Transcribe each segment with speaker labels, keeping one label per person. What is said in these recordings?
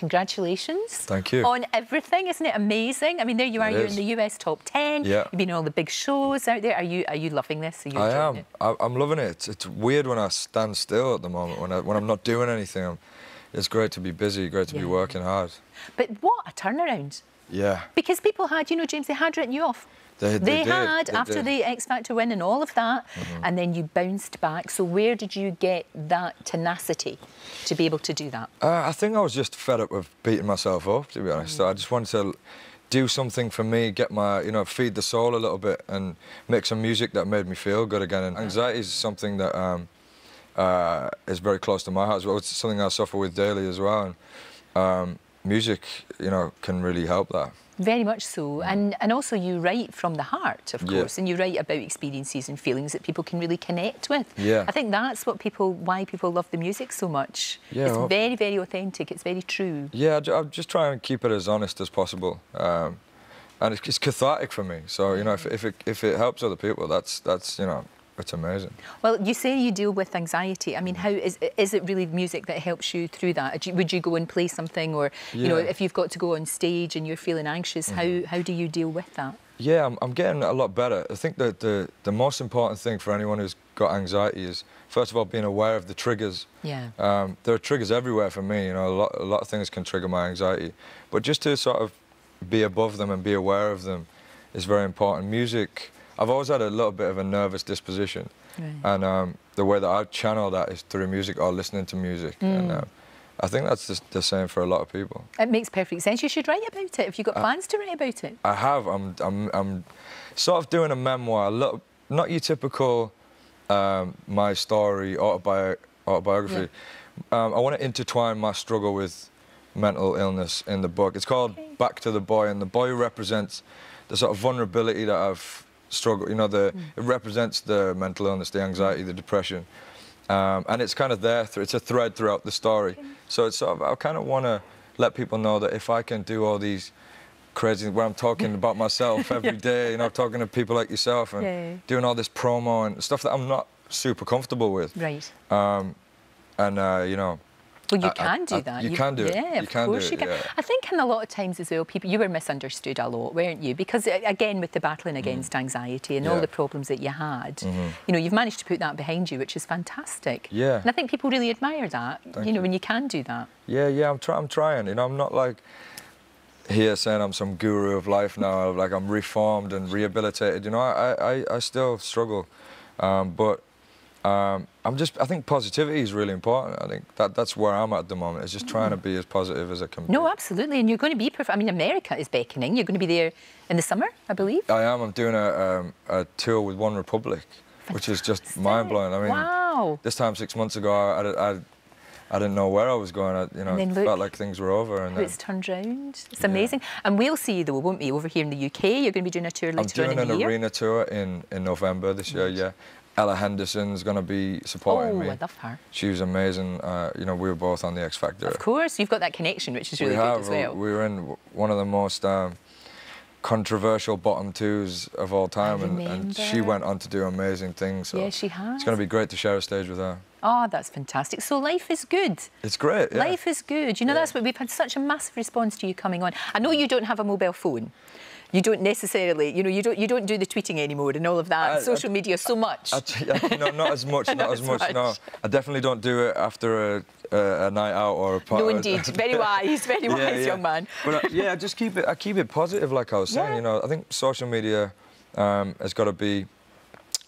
Speaker 1: congratulations.
Speaker 2: Thank you.
Speaker 1: On everything, isn't it amazing? I mean, there you are, you're in the US top 10.
Speaker 2: Yeah.
Speaker 1: You've been on all the big shows out there. Are you loving this? Are you enjoying it?
Speaker 2: I'm loving it. It's weird when I stand still at the moment, when I'm not doing anything. It's great to be busy, great to be working hard.
Speaker 1: But what a turnaround.
Speaker 2: Yeah.
Speaker 1: Because people had, you know, James, they had written you off. They had, after the X Factor win and all of that, and then you bounced back. So where did you get that tenacity to be able to do that?
Speaker 2: I think I was just fed up with beating myself up, to be honest. So I just wanted to do something for me, get my, you know, feed the soul a little bit and make some music that made me feel good again. And anxiety is something that is very close to my heart as well. It's something I suffer with daily as well. And music, you know, can really help that.
Speaker 1: Very much so. And also you write from the heart, of course, and you write about experiences and feelings that people can really connect with.
Speaker 2: Yeah.
Speaker 1: I think that's what why people love the music so much. Yeah, it's very, very authentic. It's very true. Yeah,
Speaker 2: I just try and keep it as honest as possible. And it's cathartic for me. So, you know, if it helps other people, that's you know, it's amazing. Well,
Speaker 1: you say you deal with anxiety. I mean, how is it really music that helps you through that? Would you go and play something, or you know, if you've got to go on stage and you're feeling anxious, how do you deal with that? Yeah,
Speaker 2: I'm getting a lot better. I think that the most important thing for anyone who's got anxiety is, first of all, being aware of the triggers.
Speaker 1: Yeah.
Speaker 2: There are triggers everywhere for me. You know, a lot of things can trigger my anxiety, but just to sort of be above them and be aware of them is very important. Music. I've always had a little bit of a nervous disposition, and the way that I channel that is through music or listening to music. And I think that's the same for a lot of people.
Speaker 1: It makes perfect sense. You should write about it. Have you got plans to write about it?
Speaker 2: I have. I'm sort of doing a memoir, not your typical my story autobiography. I want to intertwine my struggle with mental illness in the book. It's called Back to the Boy, and the boy represents the sort of vulnerability that I've struggled. You know, it represents the mental illness, the anxiety, the depression, and it's kind of there. It's a thread throughout the story. So it's sort of, I kind of want to let people know that if I can do all these crazy, where I'm talking about myself every day, you know, talking to people like yourself and doing all this promo and stuff that I'm not super comfortable with.
Speaker 1: Right.
Speaker 2: You know.
Speaker 1: Well, you can do that.
Speaker 2: You can do it.
Speaker 1: Yeah, of course you can. I think in a lot of times as well, you were misunderstood a lot, weren't you? Because, again, with the battling against anxiety and all the problems that you had, you know, you've managed to put that behind you, which is fantastic.
Speaker 2: Yeah.
Speaker 1: And I think people really admire that, you know, when you can do that. Yeah,
Speaker 2: I'm trying. You know, I'm not like here saying I'm some guru of life now, like I'm reformed and rehabilitated. You know, I still struggle, but I think positivity is really important. I think that's where I'm at the moment. It's just trying to be as positive as I can be.
Speaker 1: No, absolutely. And you're going to be I mean, America is beckoning. You're going to be there in the summer, I believe.
Speaker 2: I am. I'm doing a tour with One Republic, which is just mind-blowing. I mean, this time 6 months ago, I didn't know where I was going. You know, it felt like things were over. And
Speaker 1: it's turned round. It's amazing. And we'll see you, though, won't we, over here in the UK? You're going to be doing a tour later on in the year?
Speaker 2: I'm doing an arena tour in November this year, yeah. Ella Henderson's going to be supporting me.
Speaker 1: Oh, I love her.
Speaker 2: She was amazing. You know, we were both on the X Factor.
Speaker 1: Of course, you've got that connection, which is really good as well.
Speaker 2: We were in one of the most controversial bottom twos of all time, and she went on to do amazing things. So
Speaker 1: yeah, she has.
Speaker 2: It's going to be great to share a stage with her.
Speaker 1: Oh, that's fantastic. So life is good.
Speaker 2: It's great, yeah.
Speaker 1: Life is good. You know, that's what we've had such a massive response to you coming on. I know you don't have a mobile phone. You don't necessarily, you know, you don't do the tweeting anymore and all of that, social media so much.
Speaker 2: No, not as much, not as much, no. I definitely don't do it after a night out or a party.
Speaker 1: No, indeed. Very wise, young man.
Speaker 2: But I just keep it positive, like I was saying, you know. I think social media has got to be,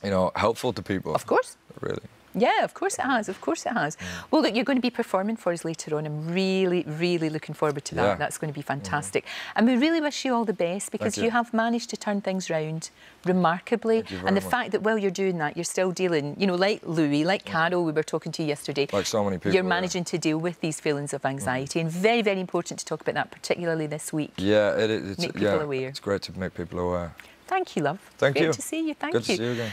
Speaker 2: you know, helpful to people.
Speaker 1: Of course.
Speaker 2: Really.
Speaker 1: Yeah, of course it has, of course it has. Well, look, you're going to be performing for us later on. I'm really, really looking forward to that. Yeah. That's going to be fantastic. And we really wish you all the best, because you have managed to turn things round remarkably. And the fact that while you're doing that, you're still dealing, you know, like Louis, like Carol, we were talking to you yesterday.
Speaker 2: Like so many people.
Speaker 1: You're managing to deal with these feelings of anxiety, and very, very important to talk about that, particularly this week.
Speaker 2: Yeah, it is.
Speaker 1: Make people aware.
Speaker 2: It's great to make people aware.
Speaker 1: Thank you, love.
Speaker 2: Thank you.
Speaker 1: Great to see you. Thank you.
Speaker 2: Good to see you again.